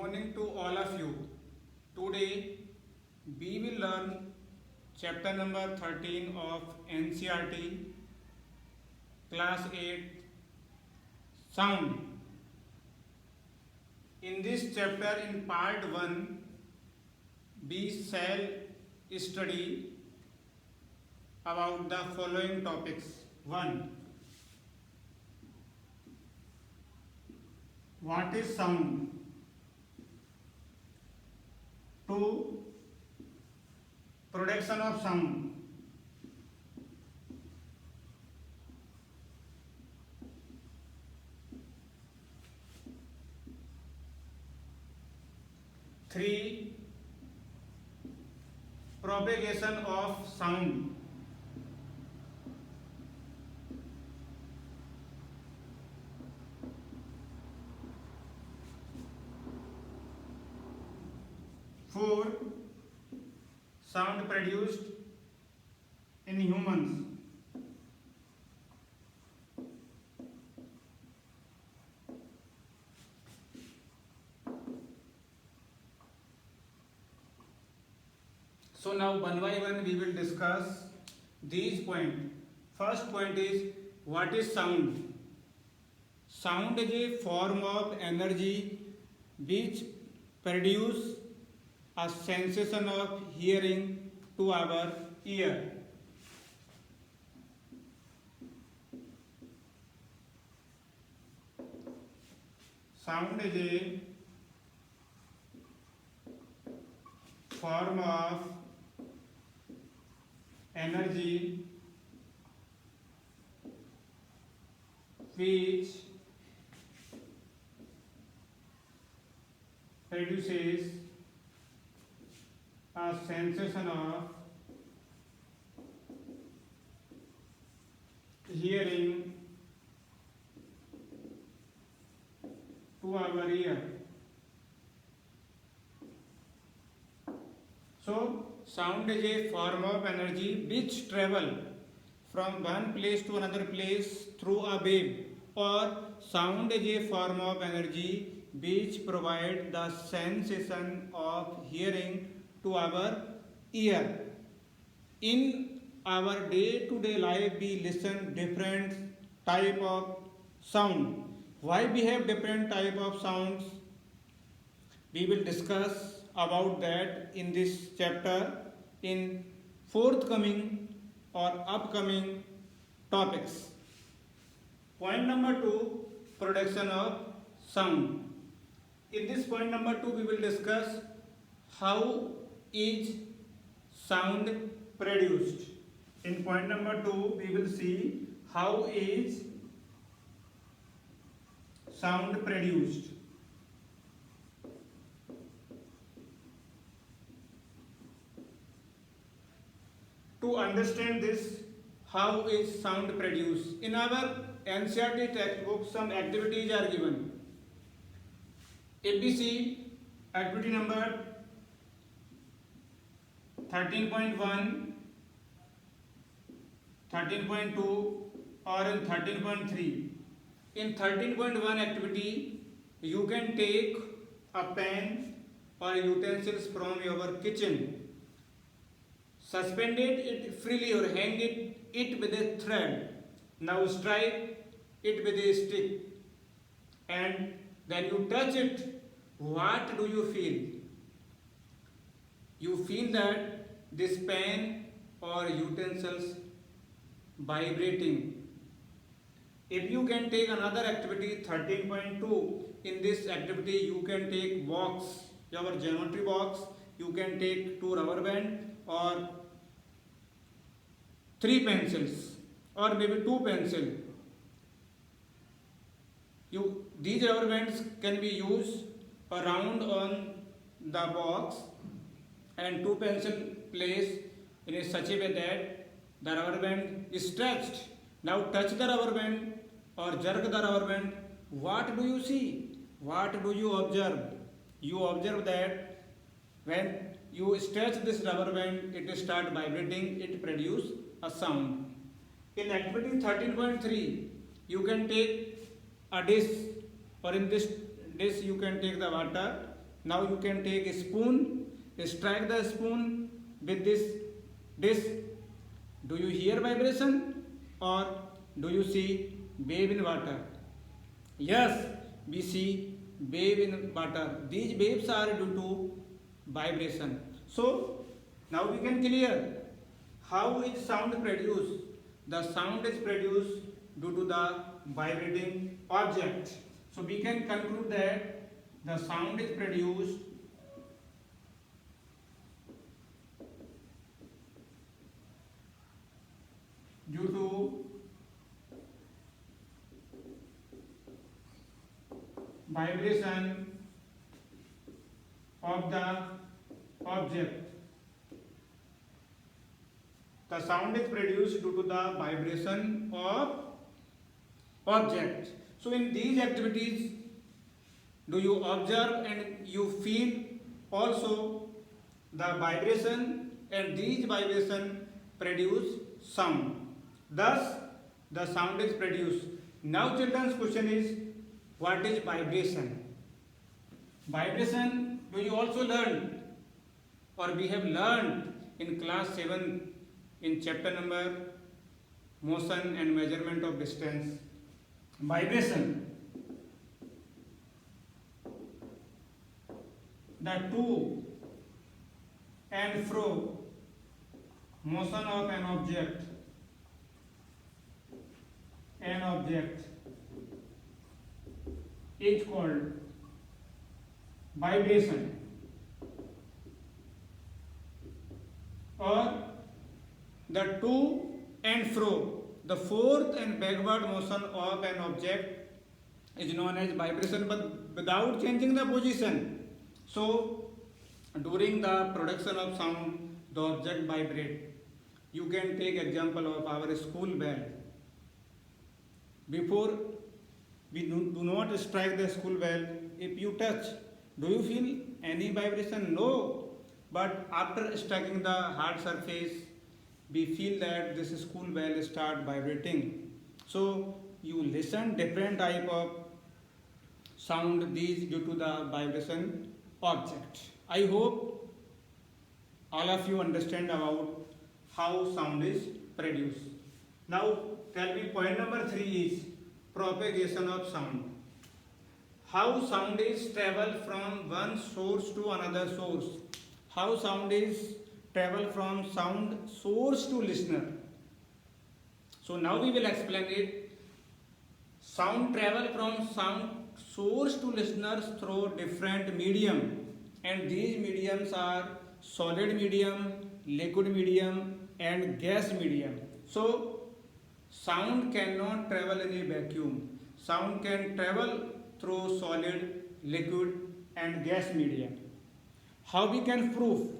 morning to all of you. Today we will learn chapter number 13 of NCERT class 8 sound. In this chapter in part 1 we shall study about the following topics. 1. What is sound? 2. Production of sound. 3. Propagation of sound. 4. Sound produced in humans. 'So now one by one we will discuss these points. First point is, what is sound? Sound is a form of energy which produce a sensation of hearing to our ear. Sound is a form of energy which produces a sensation of hearing to our ear. So, sound is a form of energy which travel from one place to another place through a wave, or sound is a form of energy which provide the sensation of hearing to our ear. In our day-to-day life, we listen different type of sound. Why we have different type of sounds? We will discuss about that in this chapter in forthcoming or upcoming topics. Point number 2, production of sound. In this point number 2, we will discuss how is sound produced. In point number 2, we will see how is sound produced. To understand this, how is sound produced? In our NCERT textbook, some activities are given. If we see activity number 13.1, 13.2 or in 13.3. In 13.1 activity, you can take a pen or utensils from your kitchen, suspended it freely or hang it with a thread. Now strike it with a stick and then you touch it. What do you feel? You feel that this pen or utensils vibrating. If you can take another activity 13.2, in this activity you can take box, your geometry box, you can take 2 rubber band or 3 pencils or maybe 2 pencil. These rubber bands can be used around on the box and 2 pencil placed in such a way that the rubber band is stretched. Now touch the rubber band or jerk the rubber band. What do you see? What do you observe? You observe that when you stretch this rubber band, it start vibrating, it produce a sound. In activity 13.3, you can take a dish, or in this dish you can take the water Now you can take a spoon, strike the spoon with this dish. Do you hear vibration or do you see wave in water? Yes, we see wave in water. These waves are due to vibration. So now we can clear how is sound produced. The sound is produced due to the vibrating object. So we can conclude that the sound is produced due to vibration of the object. The sound is produced due to the vibration of object. So in these activities, do you observe and you feel also the vibration, and these vibration produce sound. Thus, the sound is produced. Now children's question is, what is vibration? Vibration, do you also learn or we have learned in class 7 in chapter number motion and measurement of distance. Vibration, the to and fro motion of an object is called vibration, or the to and fro, the forth and backward motion of an object is known as vibration, but without changing the position. So during the production of sound, the object vibrate. You can take example of our school bell. Before we do not strike the school bell, if you touch, do you feel any vibration? No. But after striking the hard surface, we feel that this school bell start vibrating. So you listen different type of sound, these due to the vibration object. I hope all of you understand about how sound is produced. Now tell me, point number 3 is propagation of sound. How sound is travel from one source to another source. How sound is travel from sound source to listener. So now we will explain it. Sound travel from sound source to listeners through different medium, and these mediums are solid medium, liquid medium and gas medium. So sound cannot travel in a vacuum. Sound can travel through solid, liquid and gas medium. How we can prove?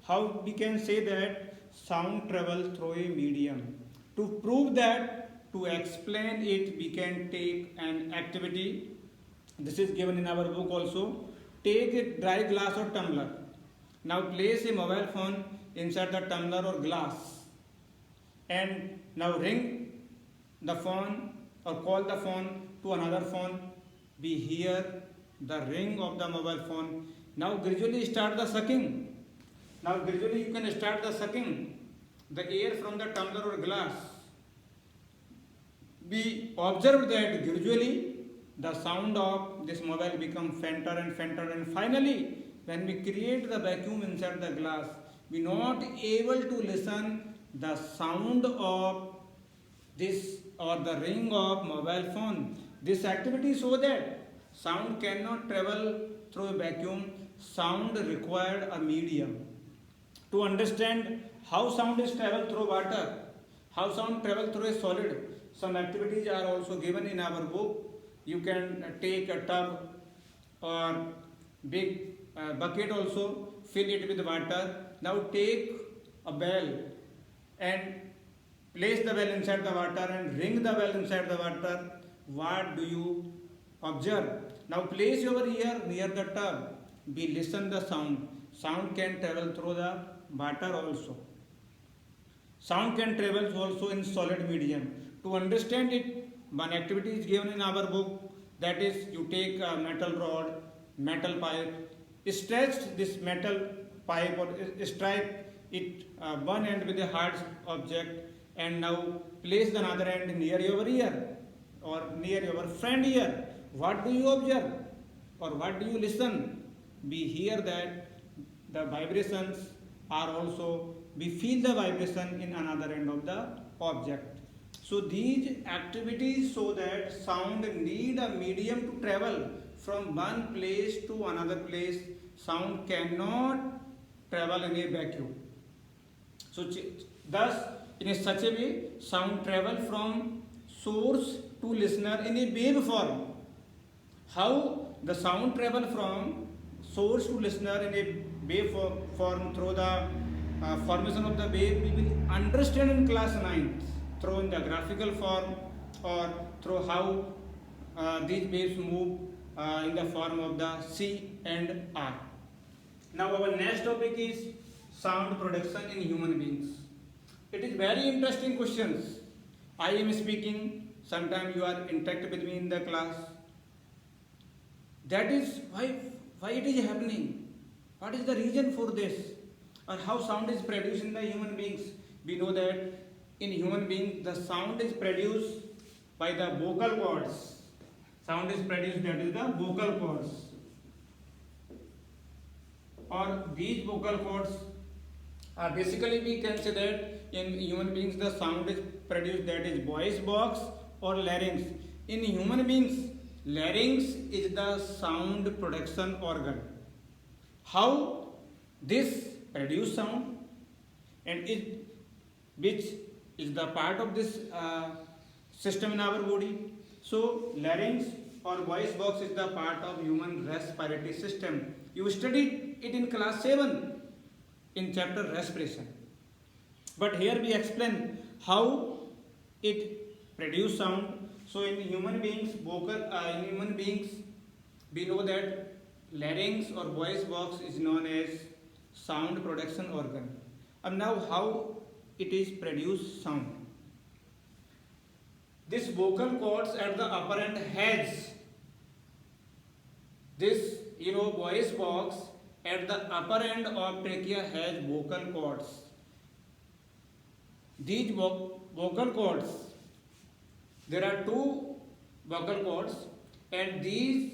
How we can say that sound travel through a medium? To prove that, to explain it, we can take an activity. This is given in our book also. Take a dry glass or tumbler. Now place a mobile phone inside the tumbler or glass, and now ring the phone or call the phone to another phone. We hear the ring of the mobile phone. Now gradually start the sucking. Now gradually you can start the sucking the air from the tumbler or glass. We observe that gradually the sound of this mobile become fainter and fainter, and finally when we create the vacuum inside the glass, we not able to listen the sound of this or the ring of mobile phone. This activity show that sound cannot travel through a vacuum. Sound required a medium. To understand how sound is travel through water, how sound travel through a solid, some activities are also given in our book. You can take a tub or big bucket also, fill it with water. Now take a bell and place the bell inside the water and ring the bell inside the water. What do you observe? Now place your ear near the tub. We listen the sound. Sound can travel through the water also. Sound can travel also in solid medium. To understand it, one activity is given in our book, that is you take a metal rod, metal pipe, stretched this metal pipe or strike it one end with a hard object and now place the other end near your ear or near your friend ear. What do you observe or what do you listen? We hear that the vibrations are also, we feel the vibration in another end of the object. So these activities show that sound need a medium to travel from one place to another place. Sound cannot travel in a vacuum. So thus, in such a way, sound travel from source to listener in a wave form. How the sound travel from source to listener in a wave form through the formation of the wave, we will understand in class 9th through in the graphical form or through how these waves move in the form of the C and R. Now our next topic is sound production in human beings. It is very interesting questions. I am speaking, sometimes you are interact with me in the class. That is why it is happening. What is the reason for this? Or how sound is produced in the human beings? We know that in human beings the sound is produced by the vocal cords. Sound is produced, that is the vocal cords. Or these vocal cords are basically, we can say that in human beings the sound is produced, that is voice box or larynx. In human beings, larynx is the sound production organ. How this produce sound and which is the part of this system in our body. So larynx or voice box is the part of human respiratory system. You studied it in class 7 in chapter respiration. But here we explain how it produce sound. So in human beings, we know that larynx or voice box is known as sound production organ. And now how it is produce sound. This vocal cords at the upper end has this voice box at the upper end of trachea has vocal cords. These vocal cords, there are two vocal cords and these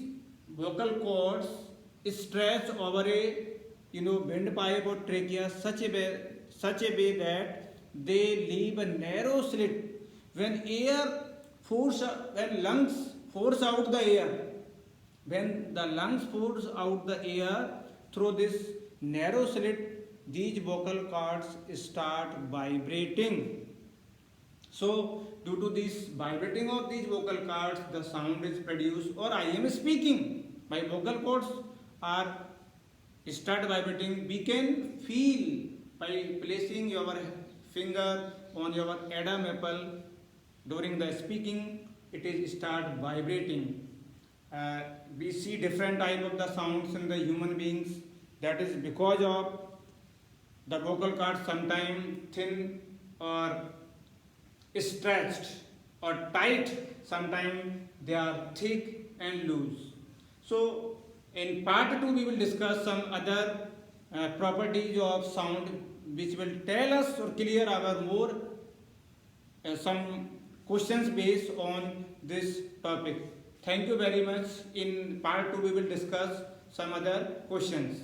vocal cords stretch over a windpipe or trachea such a way that they leave a narrow slit when lungs force out the air. When the lungs force out the air through this narrow slit, these vocal cords start vibrating. So due to this vibrating of these vocal cords, the sound is produced, or I am speaking. My vocal cords are start vibrating. We can feel by placing your finger on your Adam apple during the speaking, it is start vibrating. We see different type of the sounds in the human beings. That is because of the vocal cords sometimes thin or stretched or tight, sometimes they are thick and loose. So in part 2 we will discuss some other properties of sound which will tell us or clear our more some questions based on this topic. Thank you very much. In part 2 we will discuss some other questions.